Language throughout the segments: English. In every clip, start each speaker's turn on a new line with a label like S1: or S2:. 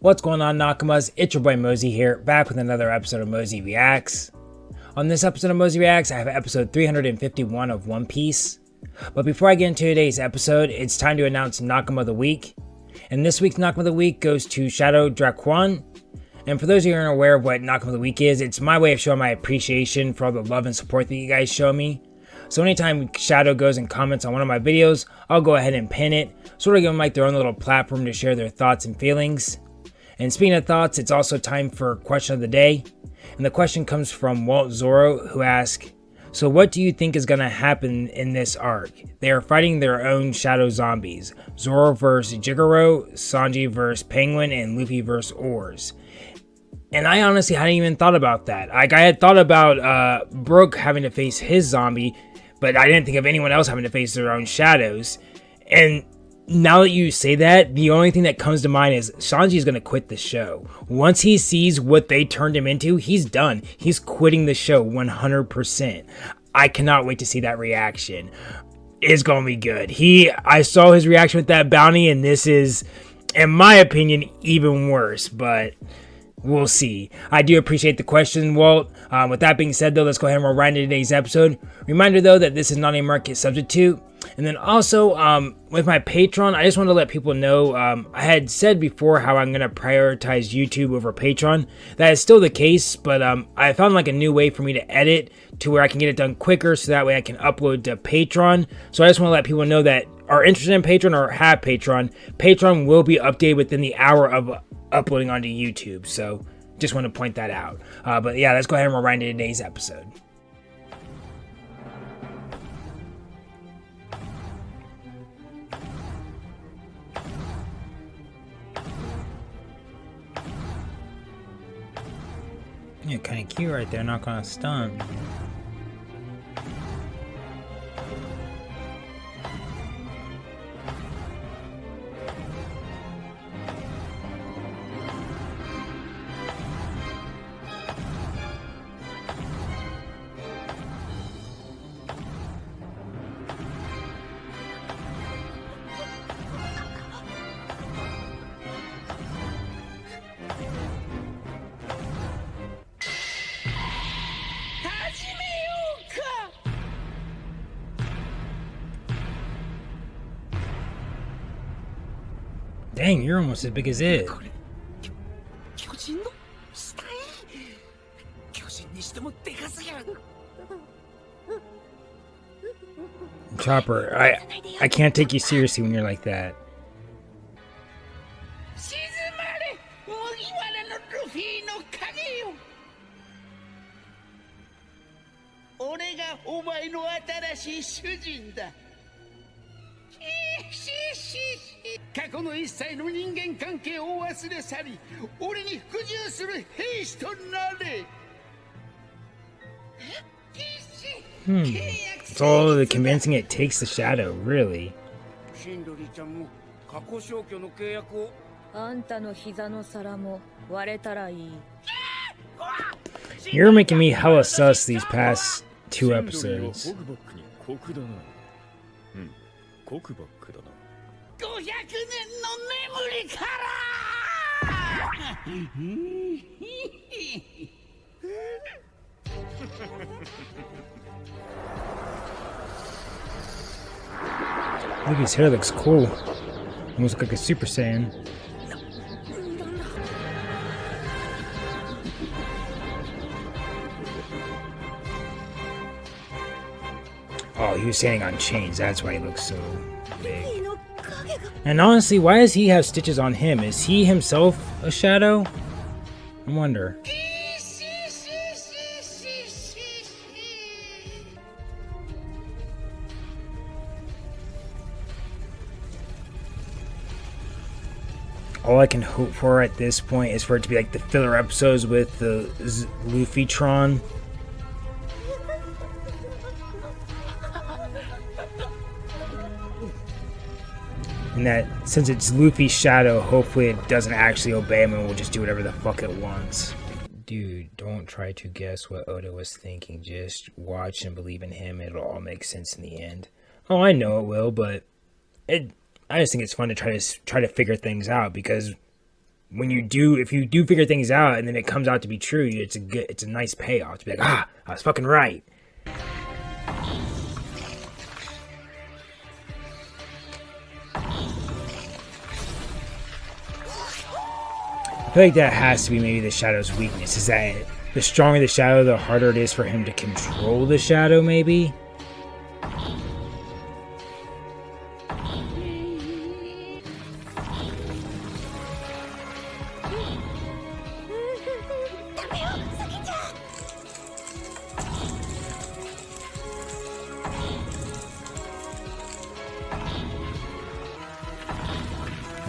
S1: What's going on, Nakamas? It's your boy Mozy here, back with another episode of Mozy Reacts. On this episode of Mozy Reacts, I have episode 351 of One Piece. But before I get into today's episode, it's time to announce Nakama of the Week. And this week's Nakama of the Week goes to Shadow Draquan. And for those of you who aren't aware of what Nakama of the Week is, it's my way of showing my appreciation for all the love and support that you guys show me. So anytime Shadow goes and comments on one of my videos, I'll go ahead and pin it, sort of give them like their own little platform to share their thoughts and feelings. And speaking of thoughts, it's also time for question of the day. And the question comes from Walt Zoro, who asks, so what do you think is going to happen in this arc? They are fighting their own shadow zombies. Zoro vs. Jigoro, Sanji vs. Penguin, and Luffy vs. Oars. And I honestly hadn't even thought about that. Like, I had thought about Brook having to face his zombie, but I didn't think of anyone else having to face their own shadows. And now that you say that, the only thing that comes to mind is Sanji's going to quit the show. Once he sees what they turned him into, he's done. He's quitting the show 100%. I cannot wait to see that reaction. It's going to be good. I saw his reaction with that bounty, and this is, in my opinion, even worse, but we'll see. I do appreciate the question, Walt. With that being said, though, let's go ahead and roll right into today's episode. Reminder, though, that this is not a market substitute. And then also, with my Patreon, I just want to let people know, I had said before how I'm going to prioritize YouTube over Patreon. That is still the case, but I found like a new way for me to edit to where I can get it done quicker, so that way I can upload to Patreon. So I just want to let people know that are interested in Patreon or have Patreon. Patreon will be updated within the hour of uploading onto YouTube, so just want to point that out. But yeah, let's go ahead and roll right into today's episode. Yeah, kind of cute right there, not gonna stun. Dang, you're almost as big as it. Chopper, I can't take you seriously when you're like that. It's all the convincing it takes the shadow, really. You're making me hella sus these past two episodes. Luffy's hair looks cool. Almost like a Super Saiyan. Oh, he was standing on chains. That's why he looks so big. And honestly, why does he have stitches on him? Is he himself a shadow? I wonder. All I can hope for at this point is for it to be like the filler episodes with the Luffy-tron. And that since it's Luffy's shadow, hopefully it doesn't actually obey him and will just do whatever the fuck it wants. Dude, don't try to guess what Oda was thinking. Just watch and believe in him. It'll all make sense in the end. Oh, I know it will, but I just think it's fun to try to figure things out, because when you do, if you do figure things out and then it comes out to be true, it's a nice payoff to be like, ah, I was fucking right. I feel like that has to be maybe the Shadow's weakness, is that the stronger the Shadow, the harder it is for him to control the Shadow, maybe?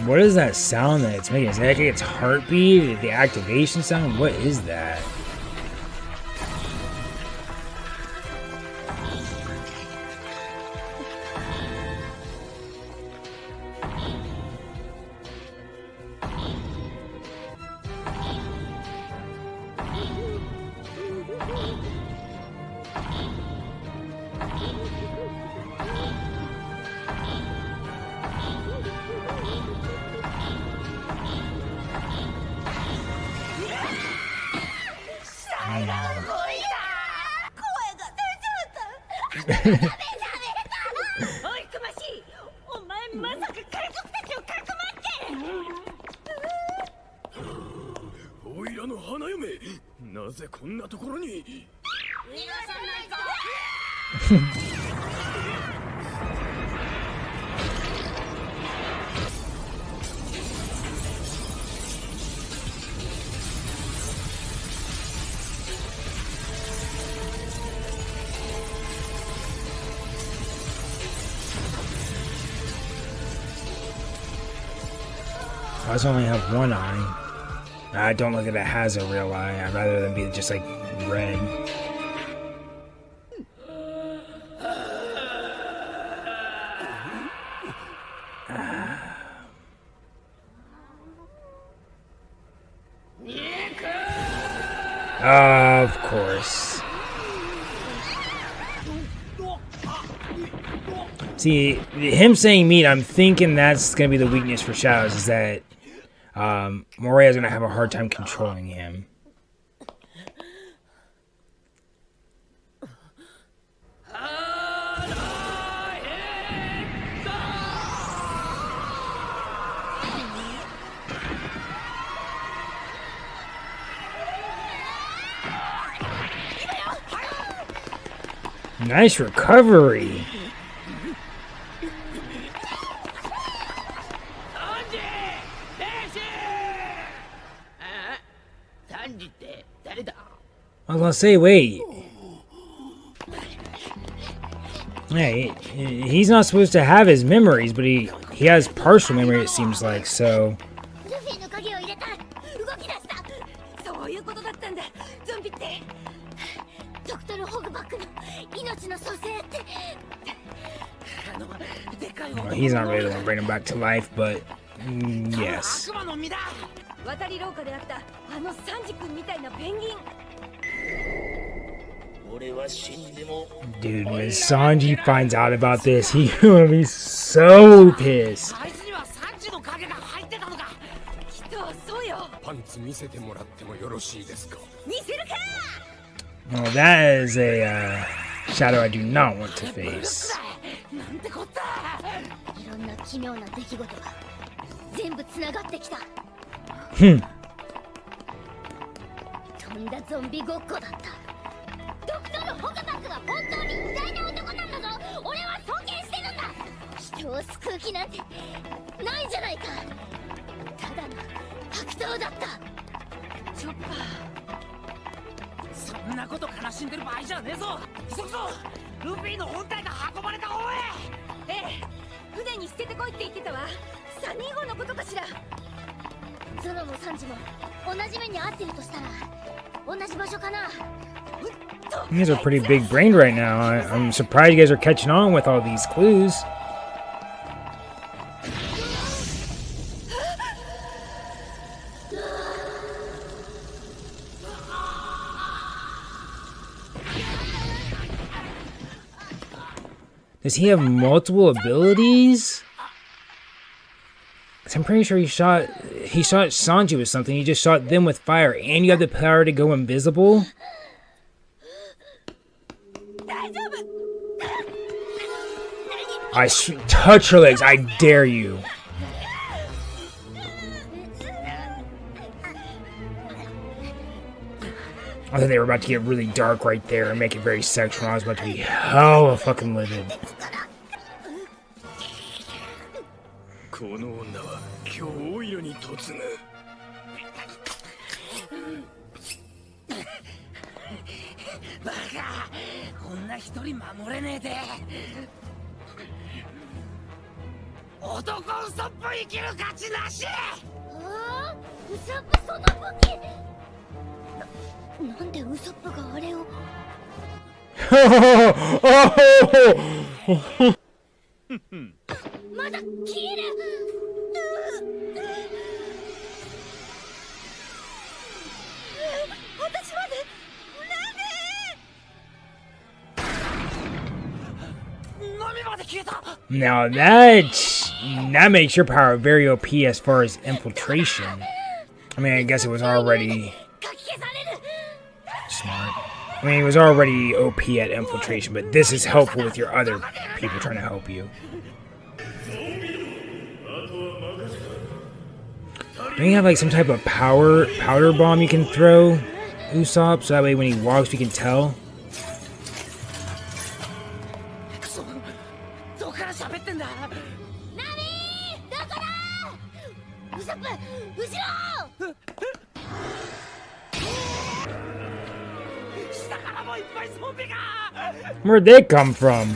S1: What is that sound that it's making? Is that like its heartbeat? The activation sound? What is that? I just only have one eye. I don't look at it has a real eye. I'd rather than be just like red. Of course. See, him saying meat, I'm thinking that's going to be the weakness for Shadows, is that Moria's going to have a hard time controlling him. Nice recovery. I was gonna say, wait. Hey, he's not supposed to have his memories, but he has partial memory, it seems like, so. Well, he's not really the one bringing him back to life, but yes. Dude, when Sanji finds out about this, he's gonna be so pissed. Well, that is a Shadow I do not want to face. You guys are pretty big brained right now. I'm surprised you guys are catching on with all these clues. Does he have multiple abilities? 'Cause I'm pretty sure he shot Sanji with something. He just shot them with fire, and you have the power to go invisible. Touch her legs. I dare you. I thought they were about to get really dark right there and make it very sexual. I was about to be hella fucking livid. Now that makes your power very OP as far as infiltration. I mean, I guess it was already smart. I mean, it was already OP at infiltration, but this is helpful with your other people trying to help you. Don't you have like some type of powder bomb you can throw, Usopp, so that way when he walks we can tell? Where'd they come from?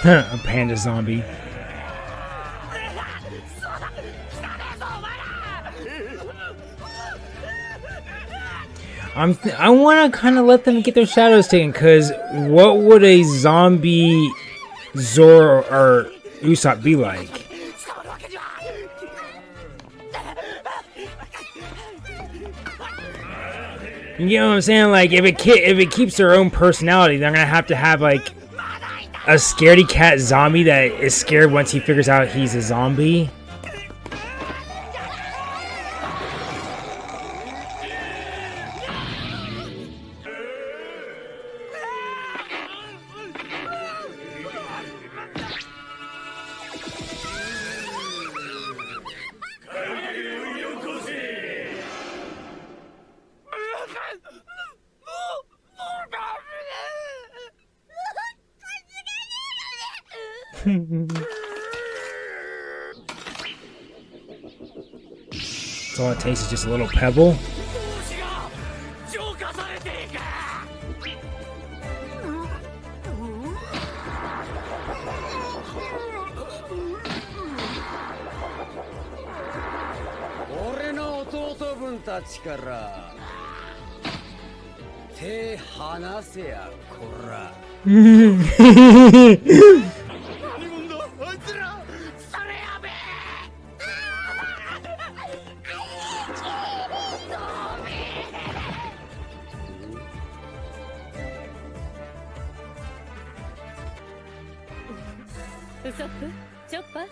S1: A panda zombie. I want to kind of let them get their shadows taken, because what would a zombie Zoro or Usopp be like? You know what I'm saying? Like, if it keeps their own personality, they're gonna have to have like a scaredy cat zombie that is scared once he figures out he's a zombie. So all it takes is just a little pebble.
S2: Usopp, Chopper,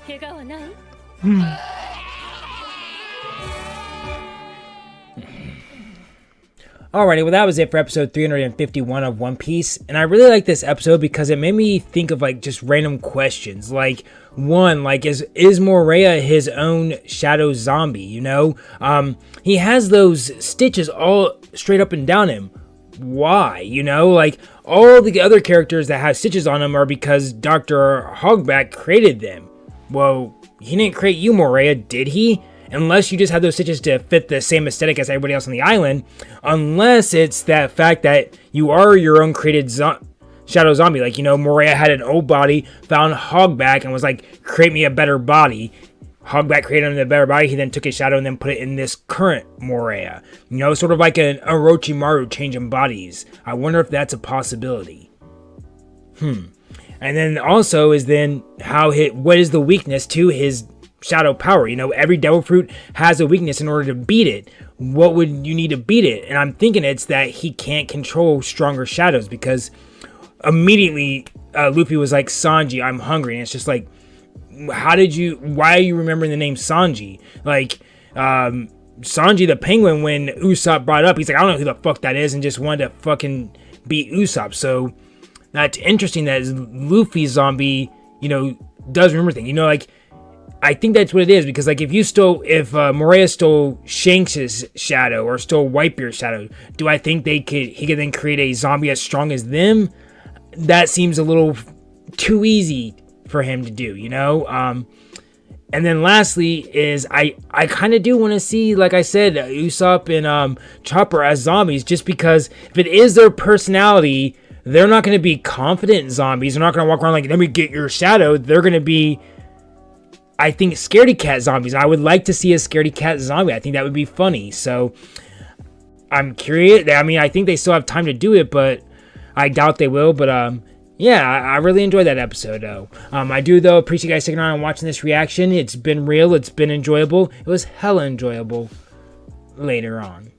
S2: 怪我はない?
S1: Alrighty, well that was it for episode 351 of One Piece, and I really like this episode because it made me think of like just random questions. Like, one, like is Morea his own shadow zombie, you know? He has those stitches all straight up and down him. Why? You know, like all the other characters that have stitches on them are because Dr. Hogback created them. Well, he didn't create you, Morea, did he? Unless you just have those stitches to fit the same aesthetic as everybody else on the island. Unless it's that fact that you are your own created shadow zombie. Like, you know, Morea had an old body, found Hogback, and was like, create me a better body. hog that created him the better body, he then took his shadow and then put it in this current Morea. You know, sort of like an Orochimaru changing bodies. I wonder if that's a possibility. And then also is then what is the weakness to his shadow power? You know, every devil fruit has a weakness. In order to beat it, what would you need to beat it? And I'm thinking it's that he can't control stronger shadows, because immediately Luffy was like, Sanji, I'm hungry. And it's just like, why are you remembering the name Sanji? Like, Sanji the penguin, when Usopp brought up, he's like, I don't know who the fuck that is, and just wanted to fucking beat Usopp. So that's interesting that Luffy zombie, you know, does remember things. You know, like, I think that's what it is, because like if Morea stole Shanks' shadow or stole Whitebeard's shadow, do I think he could then create a zombie as strong as them? That seems a little too easy for him to do, you know? And then lastly is I kind of do want to see, like I said, Usopp and Chopper as zombies, just because if it is their personality, they're not going to be confident zombies. They're not going to walk around like, let me get your shadow. They're going to be, I think, scaredy cat zombies. I would like to see a scaredy cat zombie. I think that would be funny. So I'm curious. I mean, I think they still have time to do it, but I doubt they will. But yeah, I really enjoyed that episode, though. I do, though, appreciate you guys sticking around and watching this reaction. It's been real. It's been enjoyable. It was hella enjoyable later on.